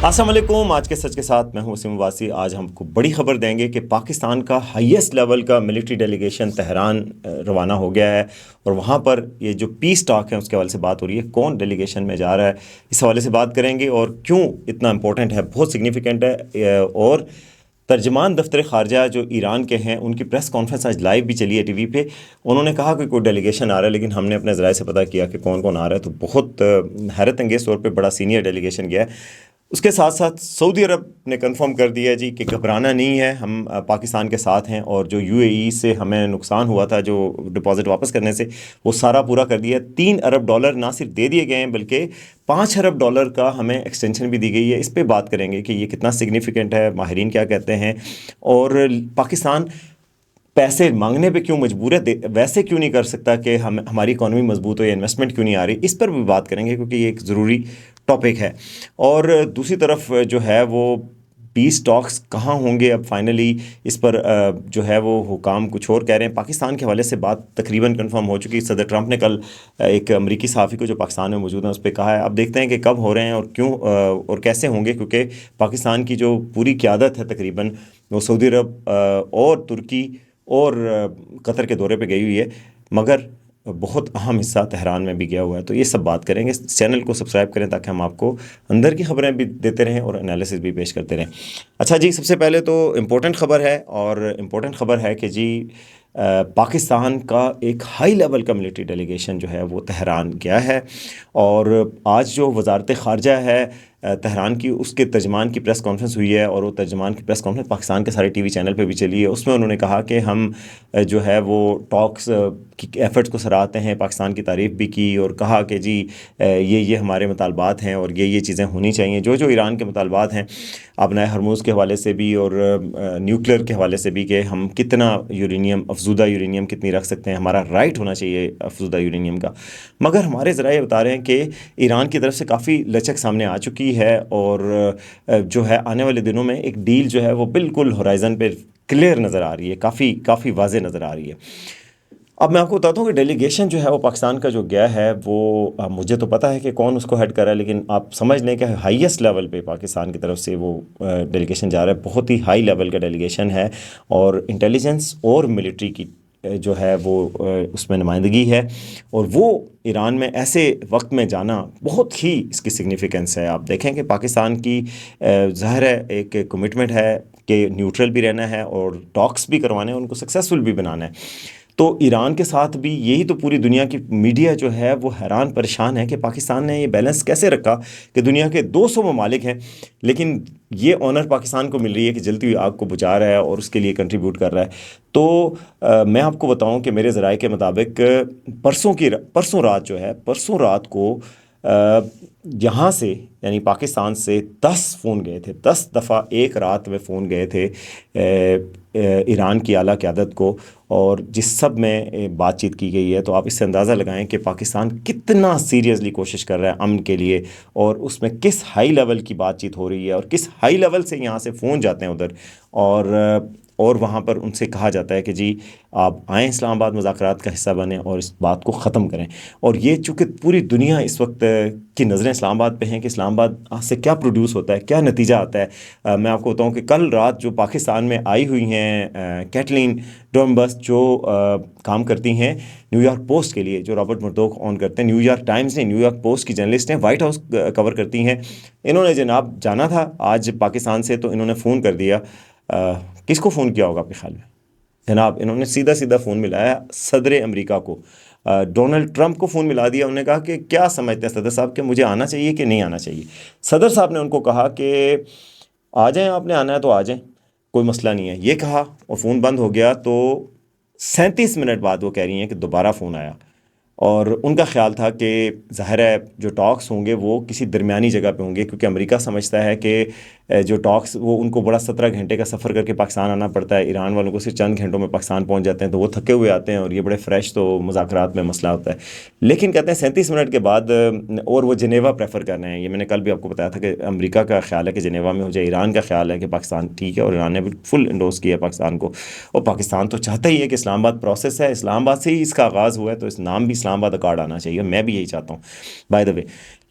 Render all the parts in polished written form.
السلام علیکم. آج کے سچ کے ساتھ میں ہوں وسیم عباسی. آج ہم کو بڑی خبر دیں گے کہ پاکستان کا ہائیسٹ لیول کا ملٹری ڈیلیگیشن تہران روانہ ہو گیا ہے, اور وہاں پر یہ جو پیس ٹاک ہے اس کے حوالے سے بات ہو رہی ہے. کون ڈیلیگیشن میں جا رہا ہے اس حوالے سے بات کریں گے, اور کیوں اتنا امپورٹنٹ ہے, بہت سگنیفیکنٹ ہے. اور ترجمان دفتر خارجہ جو ایران کے ہیں ان کی پریس کانفرنس آج لائیو بھی چلی ہے ٹی وی پہ. انہوں نے کہا کہ کوئی ڈیلیگیشن آ رہا ہے, لیکن ہم نے اپنے ذرائع سے پتہ کیا کہ کون کون آ رہا ہے, تو بہت حیرت انگیز طور پہ بڑا سینئر ڈیلیگیشن گیا ہے. اس کے ساتھ ساتھ سعودی عرب نے کنفرم کر دیا جی کہ گھبرانا نہیں ہے, ہم پاکستان کے ساتھ ہیں, اور جو یو اے ای سے ہمیں نقصان ہوا تھا جو ڈپازٹ واپس کرنے سے, وہ سارا پورا کر دیا. $3 ارب نہ صرف دے دیے گئے ہیں بلکہ $5 ارب کا ہمیں ایکسٹینشن بھی دی گئی ہے. اس پہ بات کریں گے کہ یہ کتنا سگنیفیکنٹ ہے, ماہرین کیا کہتے ہیں, اور پاکستان پیسے مانگنے پہ کیوں مجبور ہے, ویسے کیوں نہیں کر سکتا کہ ہماری اکانومی مضبوط ہو, یا انویسٹمنٹ کیوں نہیں آ رہی. اس پر بھی بات کریں گے کیونکہ یہ ایک ضروری ٹاپک ہے. اور دوسری طرف جو ہے وہ پیس ٹاکس کہاں ہوں گے اب فائنلی, اس پر جو ہے وہ حکام کچھ اور کہہ رہے ہیں. پاکستان کے حوالے سے بات تقریباً کنفرم ہو چکی. صدر ٹرمپ نے کل ایک امریکی صحافی کو جو پاکستان میں موجود ہیں اس پہ کہا ہے. اب دیکھتے ہیں کہ کب ہو رہے ہیں اور کیوں اور کیسے ہوں گے, کیونکہ پاکستان کی جو پوری قیادت ہے تقریباً وہ سعودی عرب اور ترکی اور قطر کے دورے پہ گئی ہوئی ہے, مگر بہت اہم حصہ تہران میں بھی گیا ہوا ہے. تو یہ سب بات کریں گے. چینل کو سبسکرائب کریں تاکہ ہم آپ کو اندر کی خبریں بھی دیتے رہیں اور انالیسس بھی پیش کرتے رہیں. اچھا جی, سب سے پہلے تو امپورٹنٹ خبر ہے, اور امپورٹنٹ خبر ہے کہ جی پاکستان کا ایک ہائی لیول کا ملٹری ڈیلیگیشن جو ہے وہ تہران گیا ہے. اور آج جو وزارت خارجہ ہے تہران کی, اس کے ترجمان کی پریس کانفرنس ہوئی ہے, اور وہ ترجمان کی پریس کانفرنس پاکستان کے سارے ٹی وی چینل پہ بھی چلی ہے. اس میں انہوں نے کہا کہ ہم جو ہے وہ ٹاکس کی ایفرٹس کو سراہتے ہیں, پاکستان کی تعریف بھی کی, اور کہا کہ جی یہ ہمارے مطالبات ہیں اور یہ چیزیں ہونی چاہیے جو ایران کے مطالبات ہیں آبنائے ہرموز کے حوالے سے بھی اور نیوکلیر کے حوالے سے بھی, کہ ہم کتنا یورینیم, افزودہ یورینیم کتنی رکھ سکتے ہیں, ہمارا رائٹ ہونا چاہیے افزودہ یورینیم کا. مگر ہمارے ذرائع بتا رہے ہیں کہ ایران کی طرف سے کافی لچک سامنے آ چکی ہے, اور جو ہے آنے والے دنوں میں ایک ڈیل جو ہے وہ بالکل ہورائزن پہ کلیئر نظر آ رہی ہے, کافی واضح نظر آ رہی ہے. اب میں آپ کو بتاتا ہوں کہ ڈیلیگیشن جو ہے وہ پاکستان کا جو گیا ہے وہ مجھے تو پتہ ہے کہ کون اس کو ہیڈ کر رہا ہے, لیکن آپ سمجھ لیں کہ ہائیسٹ لیول پہ پاکستان کی طرف سے وہ ڈیلیگیشن جا رہا ہے. بہت ہی ہائی لیول کا ڈیلیگیشن ہے, اور انٹیلیجنس اور ملٹری کی جو ہے وہ اس میں نمائندگی ہے, اور وہ ایران میں ایسے وقت میں جانا بہت ہی اس کی سگنیفیکنس ہے. آپ دیکھیں کہ پاکستان کی ظاہر ہے ایک کمٹمنٹ ہے کہ نیوٹرل بھی رہنا ہے اور ٹاکس بھی کروانے ہیں, ان کو سکسیسفل بھی بنانا ہے. تو ایران کے ساتھ بھی یہی تو پوری دنیا کی میڈیا جو ہے وہ حیران پریشان ہے کہ پاکستان نے یہ بیلنس کیسے رکھا کہ دنیا کے 200 ممالک ہیں, لیکن یہ آنر پاکستان کو مل رہی ہے کہ جلتی ہوئی آگ کو بجھا رہا ہے اور اس کے لیے کنٹریبیوٹ کر رہا ہے. تو میں آپ کو بتاؤں کہ میرے ذرائع کے مطابق پرسوں رات کو یہاں سے یعنی پاکستان سے 10 فون گئے تھے, 10 دفعہ ایک رات میں فون گئے تھے ایران کی اعلیٰ قیادت کو, اور جس سب میں بات چیت کی گئی ہے. تو آپ اس سے اندازہ لگائیں کہ پاکستان کتنا سیریسلی کوشش کر رہا ہے امن کے لیے, اور اس میں کس ہائی لیول کی بات چیت ہو رہی ہے, اور کس ہائی لیول سے یہاں سے فون جاتے ہیں ادھر, اور وہاں پر ان سے کہا جاتا ہے کہ جی آپ آئیں اسلام آباد, مذاکرات کا حصہ بنیں اور اس بات کو ختم کریں. اور یہ چونکہ پوری دنیا اس وقت کی نظریں اسلام آباد پہ ہیں کہ اسلام آباد سے کیا پروڈیوس ہوتا ہے, کیا نتیجہ آتا ہے. میں آپ کو بتاؤں کہ کل رات جو پاکستان میں آئی ہوئی ہیں کیٹلین ڈومبس, جو کام کرتی ہیں نیو یارک پوسٹ کے لیے, جو رابرٹ مرڈوک آن کرتے ہیں, نیو یارک ٹائمز نے, نیو یارک پوسٹ کی جرنلسٹ ہیں, وائٹ ہاؤس کور کرتی ہیں. انہوں نے جناب جانا تھا آج پاکستان سے, تو انہوں نے فون کر دیا. کس کو فون کیا ہوگا آپ کے خیال میں جناب؟ انہوں نے سیدھا فون ملایا صدر امریکہ کو, ڈونلڈ ٹرمپ کو فون ملا دیا. انہوں نے کہا کہ کیا سمجھتے ہیں صدر صاحب کہ مجھے آنا چاہیے کہ نہیں آنا چاہیے؟ صدر صاحب نے ان کو کہا کہ آ جائیں, آپ نے آنا ہے تو آ جائیں, کوئی مسئلہ نہیں ہے, یہ کہا اور فون بند ہو گیا. تو 37 منٹ بعد وہ کہہ رہی ہیں کہ دوبارہ فون آیا, اور ان کا خیال تھا کہ ظاہر ہے جو ٹاکس ہوں گے وہ کسی درمیانی جگہ پہ ہوں گے, کیونکہ امریکہ سمجھتا ہے کہ جو ٹاکس وہ ان کو بڑا 17 گھنٹے کا سفر کر کے پاکستان آنا پڑتا ہے, ایران والوں کو صرف چند گھنٹوں میں پاکستان پہنچ جاتے ہیں, تو وہ تھکے ہوئے آتے ہیں اور یہ بڑے فریش, تو مذاکرات میں مسئلہ ہوتا ہے. لیکن کہتے ہیں 37 منٹ کے بعد, اور وہ جنیوا پریفر کر رہے ہیں. یہ میں نے کل بھی آپ کو بتایا تھا کہ امریکہ کا خیال ہے کہ جنیوا میں ہو جائے, ایران کا خیال ہے کہ پاکستان ٹھیک ہے, اور ایران نے بھی فل انڈورس کیا ہے پاکستان کو. اور پاکستان تو چاہتا ہی ہے کہ اسلام آباد پروسیس ہے, اسلام آباد سے ہی اس کا آغاز ہوا ہے, تو اس نام بھی اسلام آباد اکارڈ آنا چاہیے. میں بھی یہی چاہتا ہوں بائی دا وے.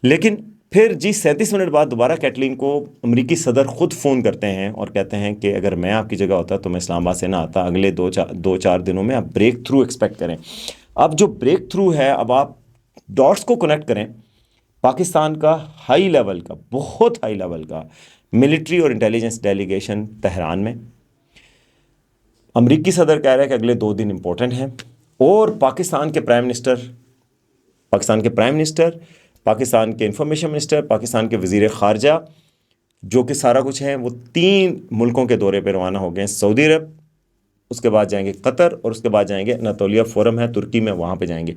لیکن پھر جی 37 منٹ بعد دوبارہ کیٹلین کو امریکی صدر خود فون کرتے ہیں اور کہتے ہیں کہ اگر میں آپ کی جگہ ہوتا تو میں اسلام آباد سے نہ آتا، اگلے دو چار دنوں میں آپ بریک تھرو ایکسپیکٹ کریں۔ اب جو بریک تھرو ہے، اب آپ ڈاٹس کو کنیکٹ کریں، پاکستان کا ہائی لیول کا، بہت ہائی لیول کا ملٹری اور انٹیلیجنس ڈیلیگیشن تہران میں، امریکی صدر کہہ رہا ہے کہ اگلے 2 دن امپورٹنٹ ہیں، اور پاکستان کے پرائم منسٹر، پاکستان کے انفارمیشن منسٹر، پاکستان کے وزیر خارجہ، جو کہ سارا کچھ ہیں، وہ 3 ملکوں کے دورے پہ روانہ ہو گئے ہیں۔ سعودی عرب، اس کے بعد جائیں گے قطر، اور اس کے بعد جائیں گے اناطولیہ فورم ہے ترکی میں، وہاں پہ جائیں گے۔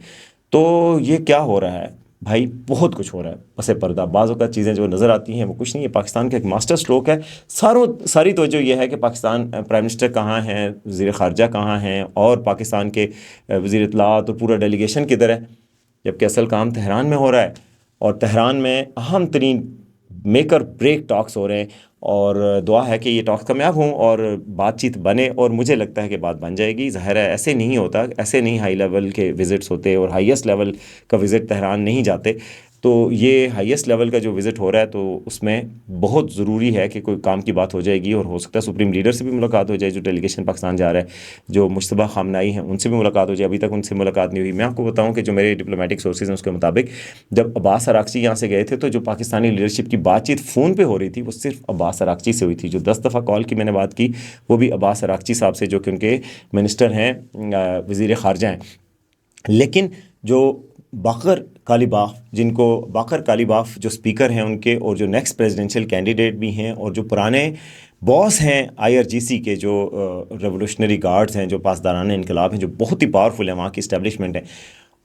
تو یہ کیا ہو رہا ہے بھائی؟ بہت کچھ ہو رہا ہے پس پردہ۔ بعض اوقات چیزیں جو نظر آتی ہیں وہ کچھ نہیں ہے، پاکستان کا ایک ماسٹر سٹروک ہے۔ ساری توجہ یہ ہے کہ پاکستان پرائم منسٹر کہاں ہیں، وزیر خارجہ کہاں ہیں، اور پاکستان کے وزیر اطلاعات اور پورا ڈیلیگیشن کدھر ہے، جبکہ اصل کام تہران میں ہو رہا ہے، اور تہران میں اہم ترین میک اور بریک ٹاکس ہو رہے ہیں، اور دعا ہے کہ یہ ٹاکس کامیاب ہوں اور بات چیت بنے، اور مجھے لگتا ہے کہ بات بن جائے گی۔ ظاہر ہے ایسے نہیں ہوتا، ایسے نہیں ہائی لیول کے وزٹس ہوتے، اور ہائیسٹ لیول کا وزٹ تہران نہیں جاتے۔ تو یہ ہائیسٹ لیول کا جو وزٹ ہو رہا ہے تو اس میں بہت ضروری ہے کہ کوئی کام کی بات ہو جائے گی، اور ہو سکتا ہے سپریم لیڈر سے بھی ملاقات ہو جائے، جو ڈیلیگیشن پاکستان جا رہا ہے، جو مشتبہ خامنائی ہیں ان سے بھی ملاقات ہو جائے۔ ابھی تک ان سے ملاقات نہیں ہوئی۔ میں آپ کو بتاؤں کہ جو میرے ڈپلومیٹک سورسز ہیں اس کے مطابق جب عباس اراغچی یہاں سے گئے تھے تو جو پاکستانی لیڈرشپ کی بات چیت فون پہ ہو رہی تھی وہ صرف عباس اراغچی سے ہوئی تھی۔ جو 10 دفعہ کال کی میں نے بات کی وہ بھی عباس اراغچی صاحب سے، جو کہ ان کے منسٹر ہیں، وزیر خارجہ ہیں۔ لیکن جو باقر کالیباف، جن کو باقر کالیباف جو سپیکر ہیں ان کے، اور جو نیکسٹ پریزیڈنشیل کینڈیڈیٹ بھی ہیں، اور جو پرانے باس ہیں IRGC کے، جو ریولوشنری گارڈز ہیں، جو پاسداران انقلاب ہیں، جو بہت ہی پاورفل ہیں، وہاں کی اسٹیبلشمنٹ ہے،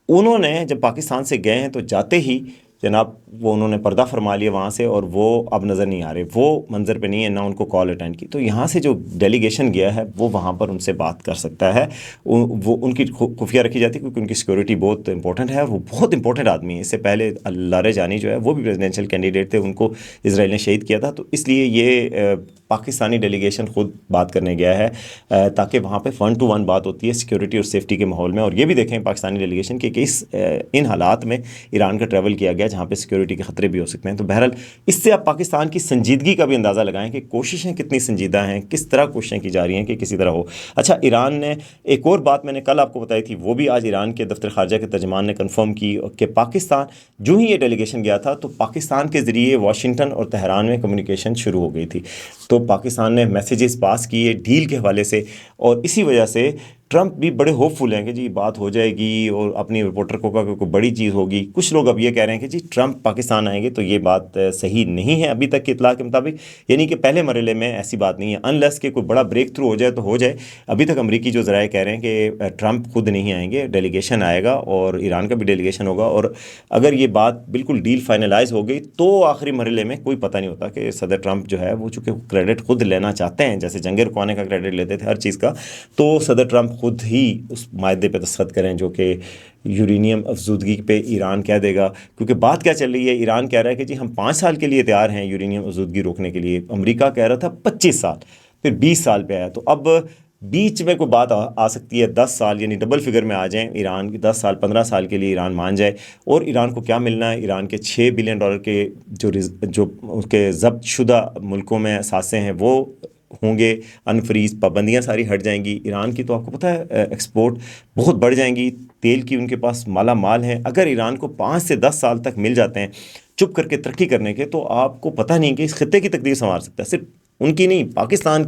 انہوں نے جب پاکستان سے گئے ہیں تو جاتے ہی جناب وہ انہوں نے پردہ فرما لیا وہاں سے، اور وہ اب نظر نہیں آ رہے، وہ منظر پہ نہیں ہے، نہ ان کو کال اٹینڈ کی۔ تو یہاں سے جو ڈیلیگیشن گیا ہے وہ وہاں پر ان سے بات کر سکتا ہے، وہ ان کی خفیہ رکھی جاتی ہے کیونکہ ان کی سیکورٹی بہت امپورٹنٹ ہے، وہ بہت امپورٹنٹ آدمی ہے۔ اس سے پہلے لارجانی جو ہے وہ بھی پریزیڈنشیل کینڈیڈیٹ تھے، ان کو اسرائیل نے شہید کیا تھا، تو اس لیے یہ پاکستانی ڈیلیگیشن خود بات کرنے گیا ہے، تاکہ وہاں پہ 1 to 1 بات ہوتی ہے سیکورٹی اور سیفٹی کے ماحول میں۔ اور یہ بھی دیکھیں پاکستانی ڈیلیگیشن کہ ان حالات میں ایران کا ٹریول کیا گیا جہاں پہ سیکورٹی کے خطرے بھی ہو سکتے ہیں۔ تو بہرحال اس سے آپ پاکستان کی سنجیدگی کا بھی اندازہ لگائیں کہ کوششیں کتنی سنجیدہ ہیں، کس طرح کوششیں کی جا رہی ہیں کہ کسی طرح ہو۔ اچھا، ایران نے ایک اور بات میں نے کل آپ کو بتائی تھی، وہ بھی آج ایران کے دفتر خارجہ کے ترجمان نے کنفرم کی کہ پاکستان جو ہی یہ ڈیلیگیشن گیا تھا تو پاکستان کے ذریعے واشنگٹن اور تہران میں کمیونیکیشن شروع ہو گئی تھی۔ تو پاکستان نے میسیجز پاس کیے ڈیل کے حوالے سے، اور اسی وجہ سے ٹرمپ بھی بڑے ہوپ فل ہیں کہ جی بات ہو جائے گی، اور اپنی رپورٹر کو کہا کہ کوئی بڑی چیز ہوگی۔ کچھ لوگ اب یہ کہہ رہے ہیں کہ جی ٹرمپ پاکستان آئیں گے، تو یہ بات صحیح نہیں ہے ابھی تک کی اطلاع کے مطابق، یعنی کہ پہلے مرحلے میں ایسی بات نہیں ہے، انلیس کہ کوئی بڑا بریک تھرو ہو جائے تو ہو جائے۔ ابھی تک امریکی جو ذرائع کہہ رہے ہیں کہ ٹرمپ خود نہیں آئیں گے، ڈیلیگیشن آئے گا اور ایران کا بھی ڈیلیگیشن ہوگا، اور اگر یہ بات بالکل ڈیل فائنلائز ہو گئی تو آخری مرحلے میں کوئی پتہ نہیں ہوتا کہ صدر ٹرمپ جو ہے وہ چونکہ کریڈٹ خود لینا چاہتے ہیں، جیسے جنگ رکوانے کا کریڈٹ لیتے تھے ہر چیز کا، تو صدر ٹرمپ خود ہی اس معاہدے پہ دستخط کریں جو کہ یورینیم افزودگی پہ ایران کہہ دے گا۔ کیونکہ بات کیا چل رہی ہے، ایران کہہ رہا ہے کہ جی ہم 5 سال کے لیے تیار ہیں یورینیم افزودگی روکنے کے لیے، امریکہ کہہ رہا تھا 25 سال، پھر 20 سال پہ آیا، تو اب بیچ میں کوئی بات آ سکتی ہے 10 سال، یعنی ڈبل فگر میں آ جائیں ایران کی، 10 سال 15 سال کے لیے ایران مان جائے۔ اور ایران کو کیا ملنا ہے؟ ایران کے $6 بلین کے جو اس کے ضبط شدہ ملکوں میں اثاثے ہیں وہ ہوں گے انفریز، پابندیاں ساری ہٹ جائیں گی۔ ایران کی تو آپ کو پتہ ہے ایکسپورٹ بہت بڑھ جائیں گی، تیل کی ان کے پاس مالا مال ہیں۔ اگر ایران کو 5 سے 10 سال تک مل جاتے ہیں چپ کر کے ترقی کرنے کے، تو آپ کو پتہ نہیں کہ اس خطے کی تقدیر سنوار سکتا ہے، صرف ان کی نہیں، پاکستان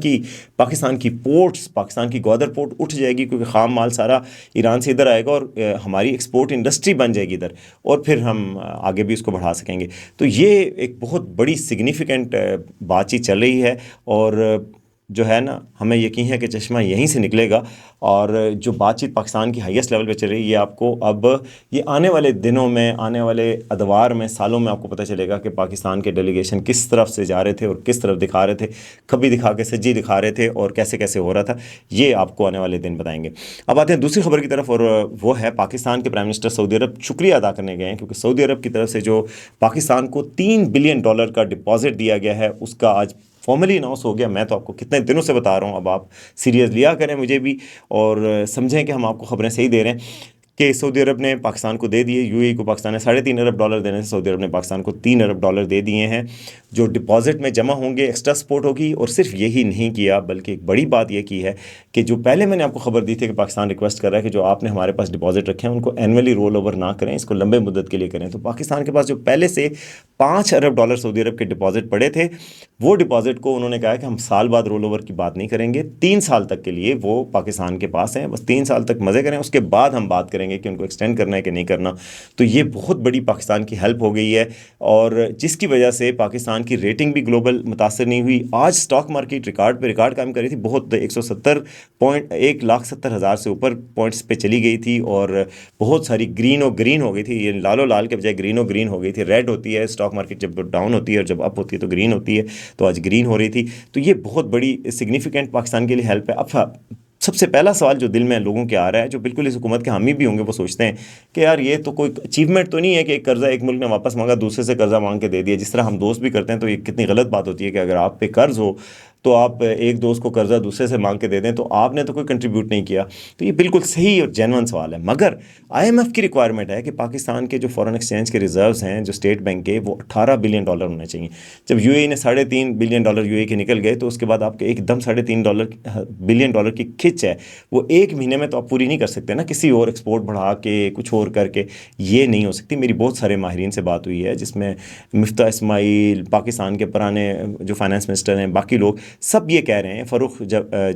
کی پورٹس، پاکستان کی گوادر پورٹ اٹھ جائے گی، کیونکہ خام مال سارا ایران سے ادھر آئے گا، اور ہماری ایکسپورٹ انڈسٹری بن جائے گی ادھر، اور پھر ہم آگے بھی اس کو بڑھا سکیں گے۔ تو یہ ایک بہت بڑی سگنیفیکنٹ بات چیت چل رہی ہے، اور جو ہے نا ہمیں یقین ہے کہ چشمہ یہیں سے نکلے گا، اور جو بات چیت پاکستان کی ہائیسٹ لیول پہ چل رہی ہے، یہ آپ کو اب یہ آنے والے دنوں میں، آنے والے ادوار میں، سالوں میں آپ کو پتہ چلے گا کہ پاکستان کے ڈیلیگیشن کس طرف سے جا رہے تھے اور کس طرف دکھا رہے تھے، کبھی دکھا کے سجی دکھا رہے تھے، اور کیسے کیسے ہو رہا تھا، یہ آپ کو آنے والے دن بتائیں گے۔ اب آتے ہیں دوسری خبر کی طرف، اور وہ ہے پاکستان کے پرائم منسٹر سعودی عرب شکریہ ادا کرنے گئے ہیں، کیونکہ سعودی عرب کی طرف سے جو پاکستان کو $3 بلین کا ڈپازٹ دیا گیا ہے اس کا آج فارملی اناؤنس ہو گیا۔ میں تو آپ کو کتنے دنوں سے بتا رہا ہوں، اب آپ سیریس لیا کریں مجھے بھی، اور سمجھیں کہ ہم آپ کو خبریں صحیح دے رہے ہیں۔ کہ سعودی عرب نے پاکستان کو دے دیے، یو اے ای کو پاکستان نے $3.5 ارب دینے سے سعودی عرب نے پاکستان کو $3 ارب دے دیے ہیں جو ڈپازٹ میں جمع ہوں گے، ایکسٹرا سپورٹ ہوگی۔ اور صرف یہی نہیں کیا بلکہ ایک بڑی بات یہ کی ہے کہ جو پہلے میں نے آپ کو خبر دی تھی کہ پاکستان ریکویسٹ کر رہا ہے کہ جو آپ نے ہمارے پاس ڈپازٹ رکھے ہیں ان کو اینولی رول اوور نہ کریں، اس کو لمبے مدت کے لیے کریں، تو پاکستان کے پاس جو پہلے سے $5 ارب سعودی عرب کے ڈپازٹ پڑے تھے، وہ ڈپازٹ کو انہوں نے کہا کہ ہم سال بعد رول اوور کی بات نہیں کریں گے، 3 سال تک کے لیے وہ پاکستان کے پاس ہیں، بس 3 سال تک مزے کریں، اس کے بعد ہم بات کریں گے کہ ان کو ایکسٹینڈ کرنا ہے کہ نہیں کرنا۔ تو یہ بہت بڑی پاکستان کی ہیلپ ہو گئی ہے، اور جس کی وجہ سے پاکستان کی ریٹنگ بھی گلوبل متاثر نہیں ہوئی۔ آج سٹاک مارکیٹ ریکارڈ پہ ریکارڈ قائم کری تھی، بہت 1,70,000 سے اوپر پوائنٹس پہ چلی گئی تھی، اور بہت ساری گرین ہو گئی تھی، یہ لال و لال کے بجائے گرین ہو گئی تھی۔ ریڈ ہوتی ہے اسٹاک مارکیٹ جب ڈاؤن ہوتی ہے، اور جب اپ ہوتی ہے تو گرین ہوتی ہے، تو آج گرین ہو رہی تھی۔ تو یہ بہت بڑی سگنیفیکنٹ پاکستان کے لیے ہیلپ ہے۔ اب سب سے پہلا سوال جو دل میں لوگوں کے آ رہا ہے، جو بالکل اس حکومت کے حامی بھی ہوں گے، وہ سوچتے ہیں کہ یار یہ تو کوئی اچیومنٹ تو نہیں ہے کہ ایک قرضہ ایک ملک نے واپس مانگا، دوسرے سے قرضہ مانگ کے دے دیا، جس طرح ہم دوست بھی کرتے ہیں۔ تو یہ کتنی غلط بات ہوتی ہے کہ اگر آپ پہ قرض ہو تو آپ ایک دوست کو قرضہ دوسرے سے مانگ کے دے دیں، تو آپ نے تو کوئی کنٹریبیوٹ نہیں کیا۔ تو یہ بالکل صحیح اور جینون سوال ہے، مگر IMF کی ریکوائرمنٹ ہے کہ پاکستان کے جو فارن ایکسچینج کے ریزروز ہیں جو اسٹیٹ بینک کے، وہ $18 بلین ہونے چاہیے۔ جب یو اے ای نے $3.5 بلین یو اے کے نکل گئے، تو اس کے بعد آپ کے ایک دم $3.5 بلین کی کھچ ہے، وہ ایک مہینے میں تو آپ پوری نہیں کر سکتے نا، کسی اور ایکسپورٹ بڑھا کے کچھ اور کر کے یہ نہیں ہو سکتی۔ میری بہت سارے ماہرین سے بات ہوئی ہے، جس میں مفتاح اسماعیل، پاکستان کے پرانے جو فائنانس منسٹر ہیں، باقی لوگ سب یہ کہہ رہے ہیں، فاروق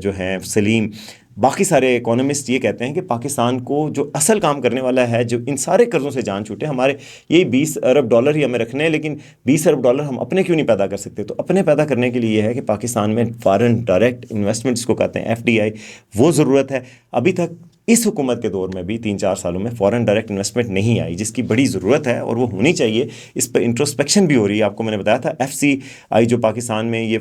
جو ہیں، سلیم، باقی سارے اکانومسٹ یہ کہتے ہیں کہ پاکستان کو جو اصل کام کرنے والا ہے، جو ان سارے قرضوں سے جان چھوٹے، ہمارے یہی $20 ارب ہی ہمیں رکھنے ہیں، لیکن $20 ارب ہم اپنے کیوں نہیں پیدا کر سکتے؟ تو اپنے پیدا کرنے کے لیے یہ ہے کہ پاکستان میں فارن ڈائریکٹ انویسٹمنٹ جس کو کہتے ہیں FDI، وہ ضرورت ہے۔ ابھی تک اس حکومت کے دور میں بھی 3-4 سالوں میں فارن ڈائریکٹ انویسٹمنٹ نہیں آئی، جس کی بڑی ضرورت ہے اور وہ ہونی چاہیے۔ اس پہ انٹروسپیکشن بھی ہو رہی ہے۔ آپ کو میں نے بتایا تھا FCI جو پاکستان میں یہ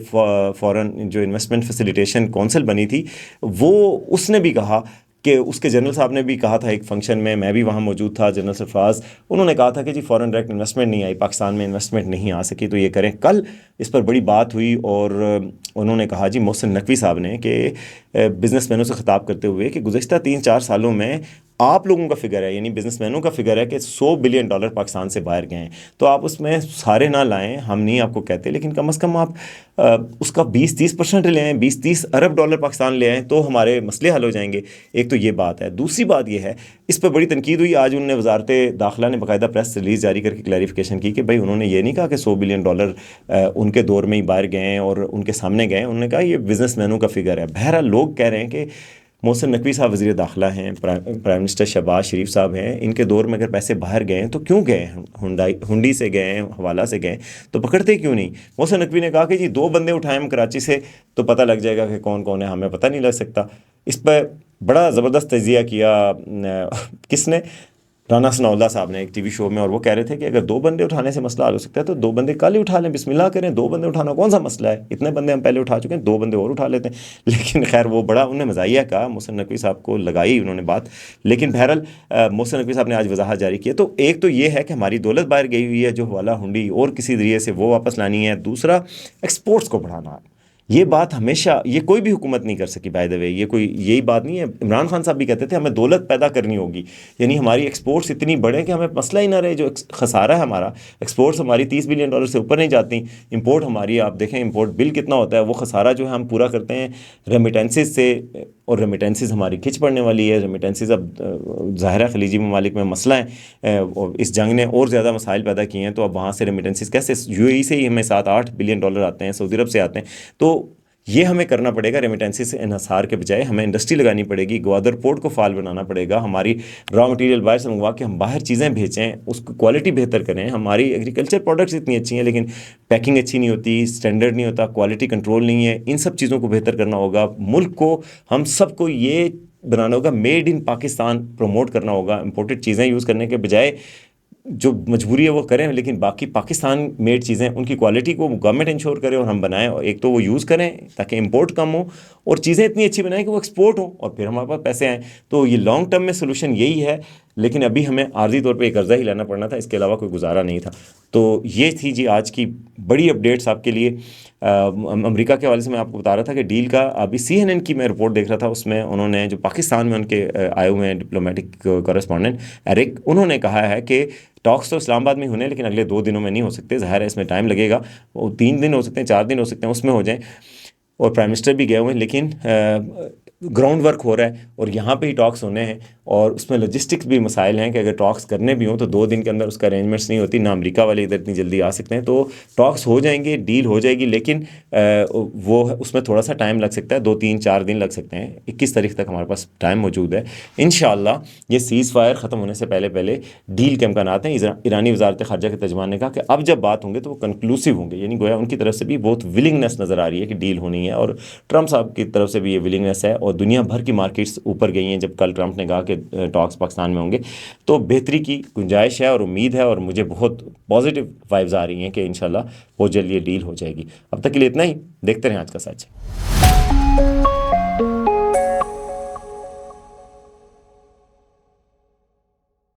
فارن جو انویسٹمنٹ فیسیلیٹیشن کونسل بنی تھی، وہ اس نے بھی کہا کہ اس کے جنرل صاحب نے بھی کہا تھا ایک فنکشن میں بھی وہاں موجود تھا، جنرل سرفراز، انہوں نے کہا تھا کہ جی فارن ڈائریکٹ انویسٹمنٹ نہیں آئی، پاکستان میں انویسٹمنٹ نہیں آ سکی، تو یہ کریں۔ کل اس پر بڑی بات ہوئی، اور انہوں نے کہا، جی محسن نقوی صاحب نے، کہ بزنس مینوں سے خطاب کرتے ہوئے کہ گزشتہ 3-4 سالوں میں آپ لوگوں کا فگر ہے، یعنی بزنس مینوں کا فگر ہے کہ $100 بلین پاکستان سے باہر گئے ہیں، تو آپ اس میں سارے نہ لائیں، ہم نہیں آپ کو کہتے، لیکن کم از کم آپ اس کا 20-30% لے آئیں، $20-30 ارب پاکستان لے آئیں، تو ہمارے مسئلے حل ہو جائیں گے۔ ایک تو یہ بات ہے۔ دوسری بات یہ ہے، اس پہ بڑی تنقید ہوئی، آج انہوں نے وزارت داخلہ نے باقاعدہ پریس ریلیز جاری کر کے کلیریفیکیشن کی کہ بھائی انہوں نے یہ نہیں کہا کہ $100 بلین ان کے دور میں ہی باہر گئے ہیں اور ان کے سامنے گئے ہیں، انہوں نے کہا یہ بزنس مینوں کا فگر ہے۔ بہرحال لوگ کہہ رہے ہیں کہ محسن نقوی صاحب وزیر داخلہ ہیں، پرائم منسٹر شہباز شریف صاحب ہیں، ان کے دور میں اگر پیسے باہر گئے ہیں تو کیوں گئے ہیں؟ ہنڈی سے گئے ہیں، حوالہ سے گئے ہیں، تو پکڑتے کیوں نہیں؟ محسن نقوی نے کہا کہ جی 2 بندے اٹھائیں ہم کراچی سے تو پتہ لگ جائے گا کہ کون کون ہے، ہمیں پتہ نہیں لگ سکتا۔ اس پہ بڑا زبردست تجزیہ کیا کس نے؟ رانا ثناء اللہ صاحب نے ایک ٹی وی شو میں، اور وہ کہہ رہے تھے کہ اگر 2 بندے اٹھانے سے مسئلہ حل ہو سکتا ہے تو 2 بندے کل ہی اٹھا لیں، بسم اللہ کریں، 2 بندے اٹھانا کون سا مسئلہ ہے؟ اتنے بندے ہم پہلے اٹھا چکے ہیں، 2 بندے اور اٹھا لیتے ہیں۔ لیکن خیر وہ بڑا انہوں نے مزاحیہ کہا، محسن نقوی صاحب کو لگائی انہوں نے بات، لیکن بہرحال محسن نقوی صاحب نے آج وضاحت جاری کی ہے۔ تو ایک تو یہ ہے کہ ہماری دولت باہر گئی ہوئی ہے، جو حوالہ ہنڈی اور کسی ذریعے سے وہ واپس لانی ہے۔ دوسرا ایکسپورٹس کو بڑھانا ہے۔ یہ بات ہمیشہ یہ کوئی بھی حکومت نہیں کر سکی، بائی دا وے، یہ کوئی یہی بات نہیں ہے۔ عمران خان صاحب بھی کہتے تھے ہمیں دولت پیدا کرنی ہوگی، یعنی ہماری ایکسپورٹس اتنی بڑھیں کہ ہمیں مسئلہ ہی نہ رہے۔ جو خسارہ ہے ہمارا، ایکسپورٹس ہماری $30 بلین سے اوپر نہیں جاتی، امپورٹ ہماری آپ دیکھیں امپورٹ بل کتنا ہوتا ہے، وہ خسارہ جو ہے ہم پورا کرتے ہیں ریمیٹنسز سے، اور ریمیٹنسز ہماری کھنچ پڑنے والی ہے۔ ریمیٹنسز اب ظاہرہ خلیجی ممالک میں مسئلہ ہے، اور اس جنگ نے اور زیادہ مسائل پیدا کیے ہیں، تو اب وہاں سے ریمیٹنسز کیسے؟ یو اے ای سے ہی ہمیں $7-8 بلین آتے ہیں، سعودی عرب سے آتے ہیں، تو یہ ہمیں کرنا پڑے گا۔ ریمیٹنسی سے انحصار کے بجائے ہمیں انڈسٹری لگانی پڑے گی، گوادر پورٹ کو فعال بنانا پڑے گا، ہماری را مٹیریل باہر سے منگوا کے ہم باہر چیزیں بھیجیں، اس کی کوالٹی بہتر کریں۔ ہماری ایگریکلچر پروڈکٹس اتنی اچھی ہیں لیکن پیکنگ اچھی نہیں ہوتی، اسٹینڈرڈ نہیں ہوتا، کوالٹی کنٹرول نہیں ہے، ان سب چیزوں کو بہتر کرنا ہوگا۔ ملک کو، ہم سب کو یہ بنانا ہوگا، میڈ ان پاکستان پروموٹ کرنا ہوگا، امپورٹڈ چیزیں یوز کرنے کے بجائے جو مجبوری ہے وہ کریں، لیکن باقی پاکستان میڈ چیزیں ان کی کوالٹی کو گورنمنٹ انشور کرے اور ہم بنائیں، اور ایک تو وہ یوز کریں تاکہ امپورٹ کم ہو، اور چیزیں اتنی اچھی بنائیں کہ وہ ایکسپورٹ ہوں، اور پھر ہمارے پاس پیسے آئیں۔ تو یہ لانگ ٹرم میں سولوشن یہی ہے، لیکن ابھی ہمیں عارضی طور پہ ایک قرضہ ہی لینا پڑنا تھا، اس کے علاوہ کوئی گزارا نہیں تھا. تو یہ تھی جی آج کی بڑی اپڈیٹس آپ کے لیے. امریکہ کے حوالے سے میں آپ کو بتا رہا تھا کہ ڈیل کا ابھی CNN کی میں رپورٹ دیکھ رہا تھا، اس میں انہوں نے جو پاکستان میں ان کے آئے ہوئے ہیں ڈپلومیٹک کورسپونڈنٹ ایرک، انہوں نے کہا ہے کہ ٹاکس تو اسلام آباد میں ہونے لیکن اگلے 2 دنوں میں نہیں ہو سکتے، ظاہر ہے اس میں ٹائم لگے گا، وہ 3 دن ہو سکتے ہیں، 4 دن ہو سکتے ہیں، اس میں ہو جائیں. اور پرائم منسٹر بھی گئے ہوئے ہیں، لیکن گراؤنڈ ورک ہو رہا ہے اور یہاں پہ ہی ٹاکس ہونے ہیں. اور اس میں لاجسٹکس بھی مسائل ہیں کہ اگر ٹاکس کرنے بھی ہوں تو 2 دن کے اندر اس کا ارینجمنٹس نہیں ہوتی، نہ امریکہ والے ادھر اتنی جلدی آ سکتے ہیں. تو ٹاکس ہو جائیں گے، ڈیل ہو جائے گی، لیکن وہ اس میں تھوڑا سا ٹائم لگ سکتا ہے، 2 3 4 دن لگ سکتے ہیں. 21 تاریخ تک ہمارے پاس ٹائم موجود ہے. انشاءاللہ یہ سیز فائر ختم ہونے سے پہلے ڈیل کے امکانات ہیں. ایرانی وزارت خارجہ کے ترجمان نے کہا کہ اب جب بات ہوں گے تو وہ کنکلوسیو ہوں گے، یعنی گویا ان کی طرف سے بھی بہت ولنگنس نظر آ رہی ہے کہ ڈیل ہونی ہے، اور ٹرمپ صاحب کی طرف سے بھی یہ ولنگنس ہے. اور دنیا بھر کی مارکیٹس اوپر گئی ہیں جب کل ٹرمپ نے کہا کہ ٹاکس پاکستان میں ہوں گے. تو بہتری کی گنجائش ہے اور امید ہے، اور مجھے بہت پازیٹیو وائبز آ رہی ہیں کہ انشاءاللہ بہت جلدی یہ ڈیل ہو جائے گی. اب تک کے لیے اتنا ہی، دیکھتے رہیں آج کا سچ.